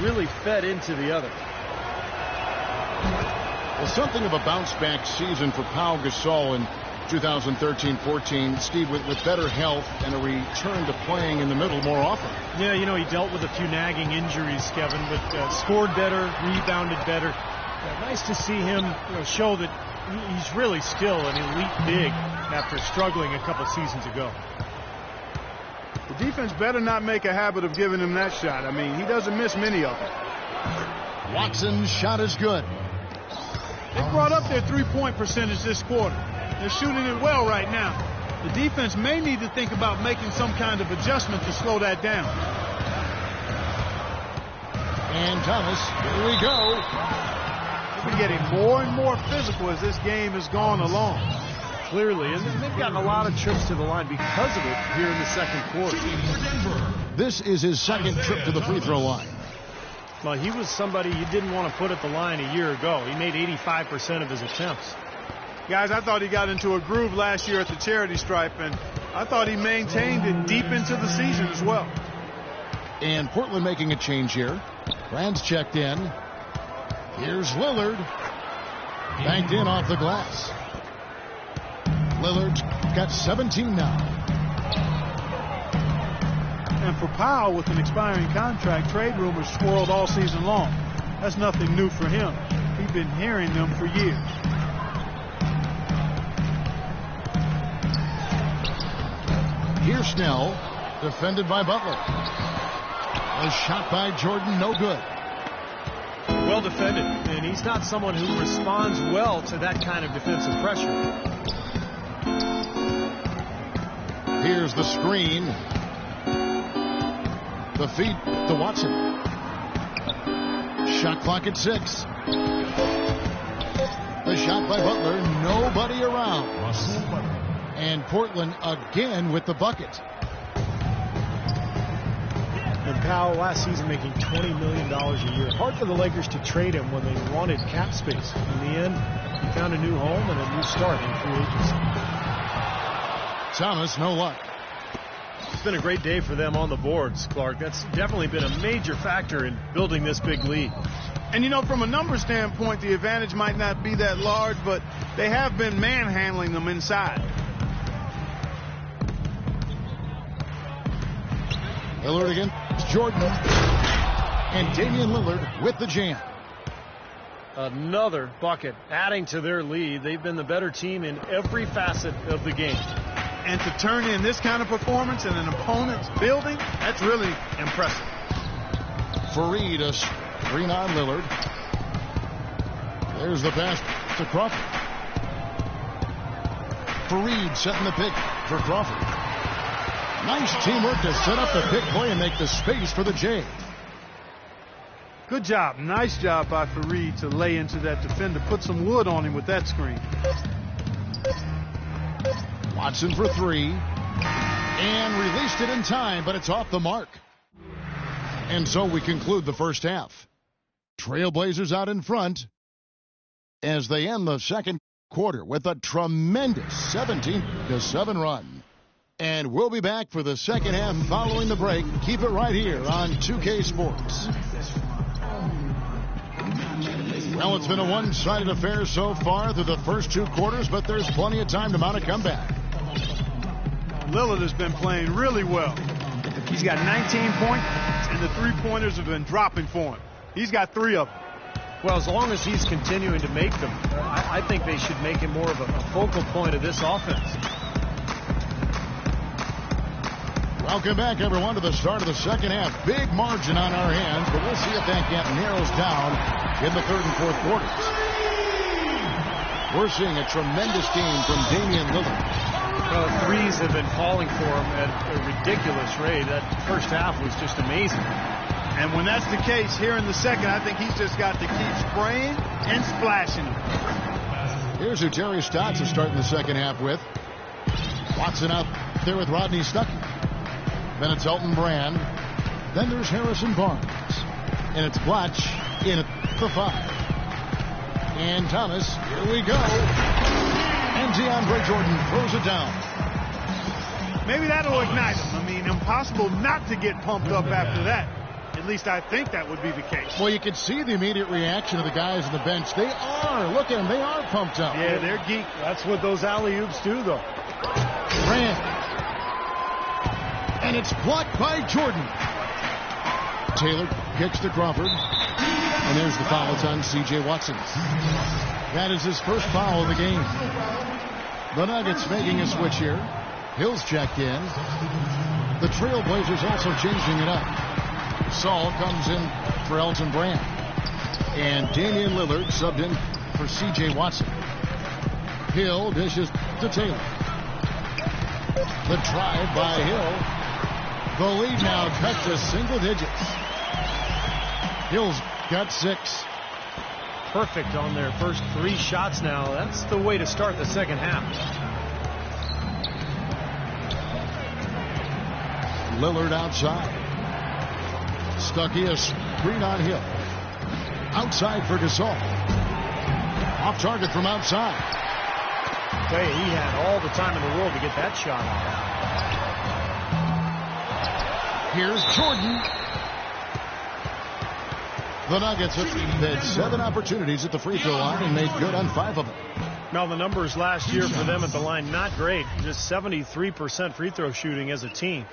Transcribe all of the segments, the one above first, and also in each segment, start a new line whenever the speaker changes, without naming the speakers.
really fed into the other.
Well, something of a bounce-back season for Pau Gasol in 2013-14, Steve, with better health and a return to playing in the middle more often.
Yeah, you know, he dealt with a few nagging injuries, Kevin, but scored better, rebounded better. Nice to see him, show that he's really still an elite big after struggling a couple seasons ago.
The defense better not make a habit of giving him that shot. I mean, he doesn't miss many of them.
Watson's shot is good.
They brought up their three-point percentage this quarter. They're shooting it well right now. The defense may need to think about making some kind of adjustment to slow that down.
And Thomas, here we go.
They're getting more and more physical as this game has gone along.
Clearly, and they've gotten a lot of trips to the line because of it here in the second quarter.
This is his second trip to the free throw line.
Well, he was somebody you didn't want to put at the line a year ago. He made 85% of his attempts.
Guys, I thought he got into a groove last year at the charity stripe, and I thought he maintained it deep into the season as well.
And Portland making a change here. Brand's checked in. Here's Lillard. Banked in off the glass. Lillard's got 17 now.
And for Powell, with an expiring contract, trade rumors swirled all season long. That's nothing new for him. He's been hearing them for years.
Here's Snell, defended by Butler. A shot by Jordan, no good.
Well defended, and he's not someone who responds well to that kind of defensive pressure.
Here's the screen. The feed to Watson. Shot clock at 6. The shot by Butler, nobody around. And Portland again with the bucket.
And Powell last season making $20 million a year. Hard for the Lakers to trade him when they wanted cap space. In the end, he found a new home and a new start in free agency.
Thomas, no luck.
It's been a great day for them on the boards, Clark. That's definitely been a major factor in building this big lead.
And, you know, from a number standpoint, the advantage might not be that large, but they have been manhandling them inside.
Lillard against Jordan. And Damian Lillard with the jam.
Another bucket adding to their lead. They've been the better team in every facet of the game.
And to turn in this kind of performance in an opponent's building, that's really impressive.
Fareed, a screen on Lillard. There's the pass to Crawford. Fareed setting the pick for Crawford. Nice teamwork to set up the big play and make the space for the J.
Good job. Nice job by Fareed to lay into that defender. Put some wood on him with that screen.
Watson for 3. And released it in time, but it's off the mark. And so we conclude the first half. Trailblazers out in front as they end the second quarter with a tremendous 17-7 run. And we'll be back for the second half following the break. Keep it right here on 2K Sports. Well, it's been a one-sided affair so far through the first 2 quarters, but there's plenty of time to mount a comeback.
Lillard has been playing really well. He's got 19 points, and the three-pointers have been dropping for him. He's got 3 of them.
Well, as long as he's continuing to make them, I think they should make him more of a focal point of this offense.
Welcome back, everyone, to the start of the second half. Big margin on our hands, but we'll see if that gap narrows down in the third and fourth quarters. We're seeing a tremendous game from Damian Lillard.
Well, threes have been falling for him at a ridiculous rate. That first half was just amazing.
And when that's the case here in the second, I think he's just got to keep spraying and splashing them.
Here's who Terry Stotts is starting the second half with. Watson out there with Rodney Stuckey. Then it's Elton Brand. Then there's Harrison Barnes. And it's Blatch in at the 5. And Thomas, here we go. And DeAndre Jordan throws it down.
Maybe that'll ignite him. I mean, impossible not to get pumped up after that. At At least I think that would be the case.
Well, you can see the immediate reaction of the guys on the bench. They are. Look at them. They are pumped up.
Yeah, they're geek. That's what those alley-oops do, though.
Grant. And it's blocked by Jordan. Taylor kicks to Crawford. And there's the foul. It's on C.J. Watson. That is his first foul of the game. The Nuggets making a switch here. Hill's checked in. The Trailblazers also changing it up. Saul comes in for Elton Brand. And Damian Lillard subbed in for C.J. Watson. Hill dishes to Taylor. The drive by Hill. The lead now cut to single digits. Hill's got 6.
Perfect on their first 3 shots now. That's the way to start the second half.
Lillard outside. Stuckey a screen on Hill. Outside for Gasol. Off target from outside.
Hey, he had all the time in the world to get that shot off.
Here's Jordan. The Nuggets have had 7 opportunities at the free throw line and made good on 5 of them.
Now, the numbers last year for them at the line, not great. Just 73% free throw shooting as a team.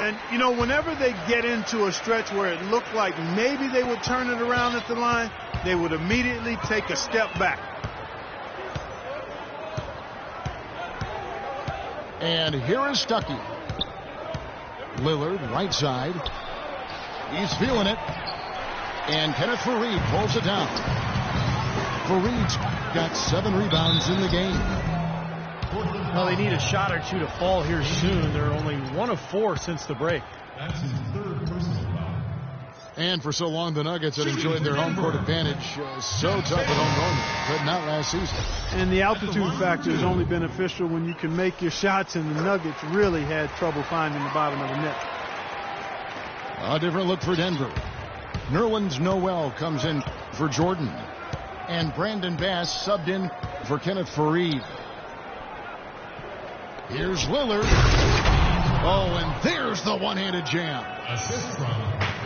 And, you know, whenever they get into a stretch where it looked like maybe they would turn it around at the line, they would immediately take a step back.
And here is Stuckey. Lillard, right side. He's feeling it. And Kenneth Faried pulls it down. Faried's got 7 rebounds in the game.
Well, they need a shot or 2 to fall here soon. They're only 1 of 4 since the break.
That's his 3rd personal foul.
And for so long, the Nuggets had enjoyed their home court advantage. So tough at home normally, but not last season.
And the altitude factor is only beneficial when you can make your shots, and the Nuggets really had trouble finding the bottom of the net.
A different look for Denver. Nerlens Noel comes in for Jordan. And Brandon Bass subbed in for Kenneth Faried. Here's Lillard. Oh, and there's the one-handed jam.
Assist from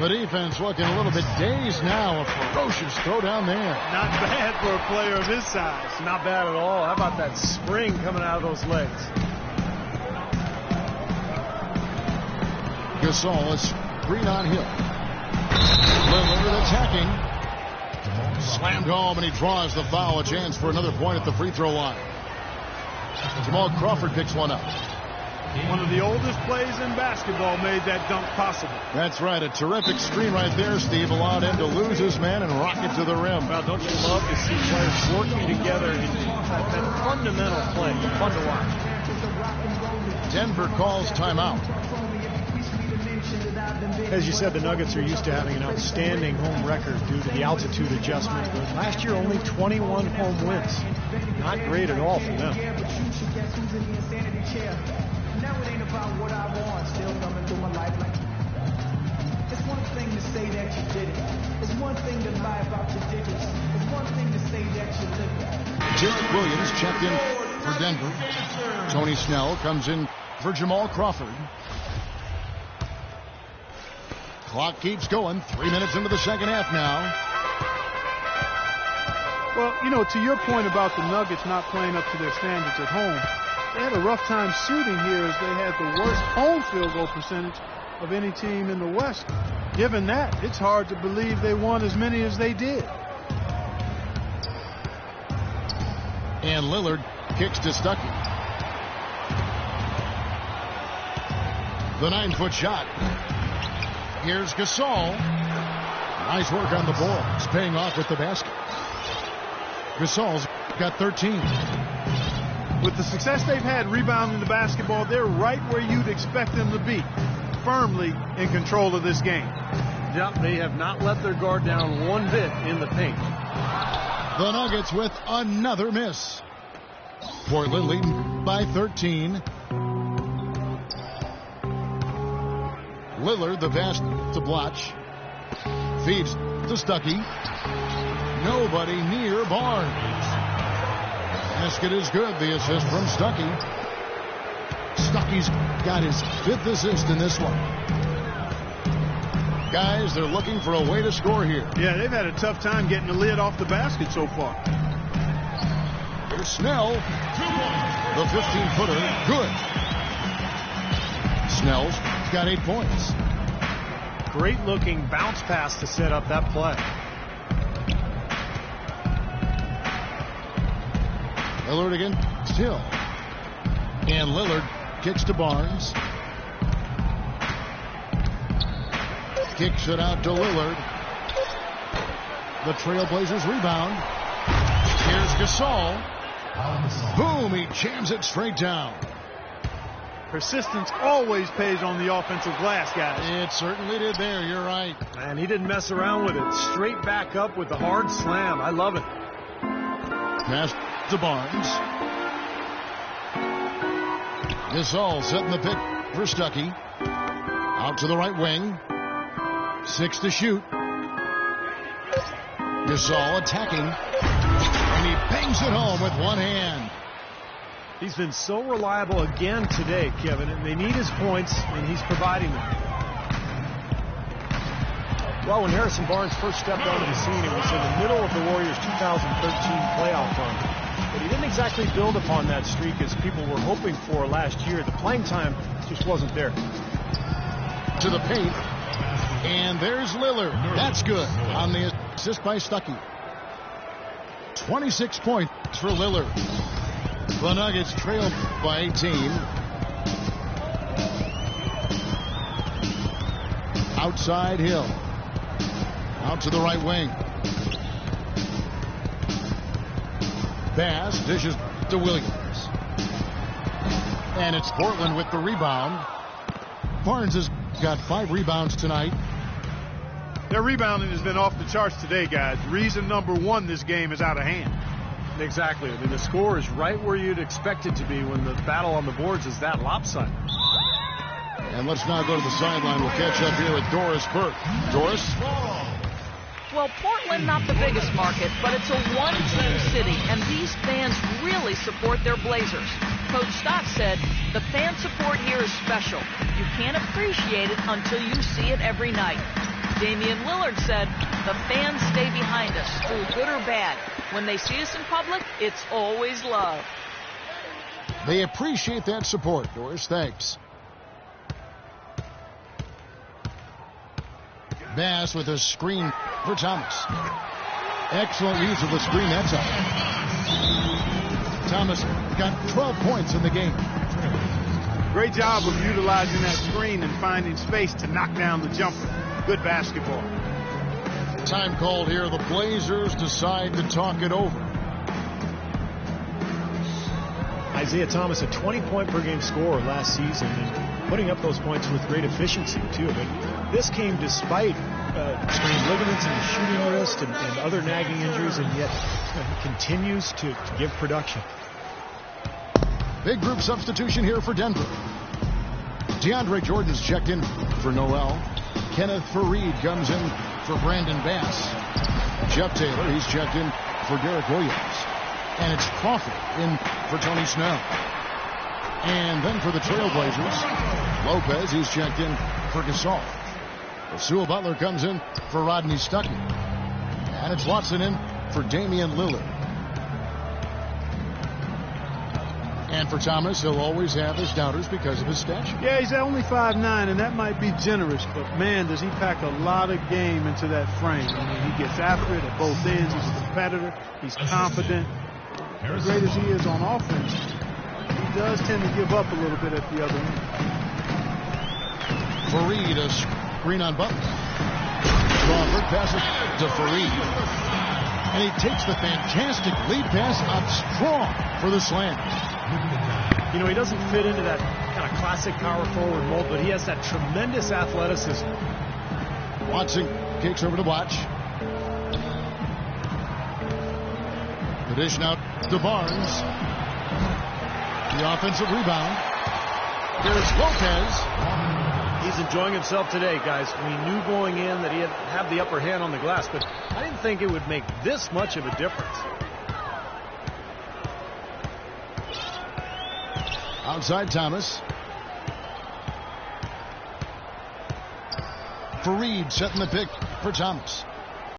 The defense looking a little bit dazed now. A ferocious throw down there.
Not bad for a player of his size.
Not bad at all. How about that spring coming out of those legs?
Gasol is screen on Hill. Lillard attacking. Slammed home, and he draws the foul. A chance for another point at the free throw line. Jamal Crawford picks one up.
One of the oldest plays in basketball made that dunk possible.
That's right. A terrific screen right there. Steve allowed him to lose his man and rock it to the rim.
Well, don't you love to see players working together in that fundamental play? Fun to watch.
Denver calls timeout.
As you said, the Nuggets are used to having an outstanding home record due to the altitude adjustment. But last year, only 21 home wins. Not great at all for them.
Now it ain't about what I want, still coming through my life like it's one thing to say that you did it. It's one thing to lie about your digits. It's one thing to say that you lived it.
Jarrett Williams checked in for Denver. Tony Snell comes in for Jamal Crawford. Clock keeps going. 3 minutes into the second half now.
Well, you know, to your point about the Nuggets not playing up to their standards at home, they had a rough time shooting here as they had the worst home field goal percentage of any team in the West. Given that, it's hard to believe they won as many as they did.
And Lillard kicks to Stuckey. The 9-foot shot. Here's Gasol. Nice work on the ball. It's paying off with the basket. Gasol's got 13.
With the success they've had rebounding the basketball, they're right where you'd expect them to be, firmly in control of this game.
Yep, they have not let their guard down one bit in the paint.
The Nuggets with another miss. Portland leading by 13. Lillard, the pass to Blotch. Feeds to Stuckey. Nobody near Barnes. Basket is good. The assist from Stuckey. Stuckey's got his 5th assist in this one. Guys, they're looking for a way to score here.
Yeah, they've had a tough time getting the lid off the basket so far.
Here's Snell. The 15-footer, good. Snell's got 8 points.
Great looking bounce pass to set up that play.
Lillard again, still. And Lillard kicks to Barnes. Kicks it out to Lillard. The Trailblazers rebound. Here's Gasol. Boom, he jams it straight down.
Persistence always pays on the offensive glass, guys.
It certainly did there, you're right.
And he didn't mess around with it. Straight back up with the hard slam. I love it.
Pass to Barnes. Gasol setting the pick for Stuckey. Out to the right wing. 6 to shoot. Gasol attacking. And he bangs it home with one hand.
He's been so reliable again today, Kevin. And they need his points, and he's providing them. Well, when Harrison Barnes first stepped onto the scene, it was in the middle of the Warriors' 2013 playoff run. But he didn't exactly build upon that streak as people were hoping for last year. The playing time just wasn't there.
To the paint. And there's Lillard. That's good on the assist by Stuckey. 26 points for Lillard. The Nuggets trail by 18. Outside Hill. Out to the right wing. Bass dishes to Williams. And it's Portland with the rebound. Barnes has got 5 rebounds tonight.
Their rebounding has been off the charts today, guys. Reason number 1, this game is out of hand.
Exactly. I mean, the score is right where you'd expect it to be when the battle on the boards is that lopsided.
And let's now go to the sideline. We'll catch up here with Doris Burke. Doris?
Well, Portland, not the biggest market, but it's a one-team city, and these fans really support their Blazers. Coach Stott said, the fan support here is special. You can't appreciate it until you see it every night. Damian Lillard said, the fans stay behind us, through good or bad. When they see us in public, it's always love.
They appreciate that support, Doris. Thanks. Bass with a screen for Thomas. Excellent use of the screen that time. Thomas got 12 points in the game.
Great job of utilizing that screen and finding space to knock down the jumper. Good basketball.
Time called here. The Blazers decide to talk it over.
Isaiah Thomas, a 20-point-per-game scorer last season, and putting up those points with great efficiency, too. But this came despite strained ligaments in his shooting wrist and other nagging injuries, and yet he continues to give production.
Big group substitution here for Denver. DeAndre Jordan's checked in for Noel. Kenneth Faried comes in for Brandon Bass. Jeff Taylor, he's checked in for Derek Williams. And it's Crawford in for Tony Snell. And then for the Trailblazers, Lopez, he's checked in for Gasol. Sewell Butler comes in for Rodney Stuckey. And it's Watson in for Damian Lillard. And for Thomas, he'll always have his doubters because of his stature.
Yeah, he's only 5'9", and that might be generous, but man, does he pack a lot of game into that frame. I mean, he gets after it at both ends. He's a competitor. He's confident. As great as he is on offense, he does tend to give up a little bit at the other end.
Faried, a screen on Butler. Crawford passes to Faried. And he takes the fantastic lead pass up strong for the slam.
You know, he doesn't fit into that kind of classic power forward mold, but he has that tremendous athleticism.
Watson kicks over to Watch. The dish now to Barnes. The offensive rebound. There's Lopez.
He's enjoying himself today, guys. We knew going in that he'd have the upper hand on the glass, but I didn't think it would make this much of a difference. Outside Thomas.
Fareed setting the pick for Thomas.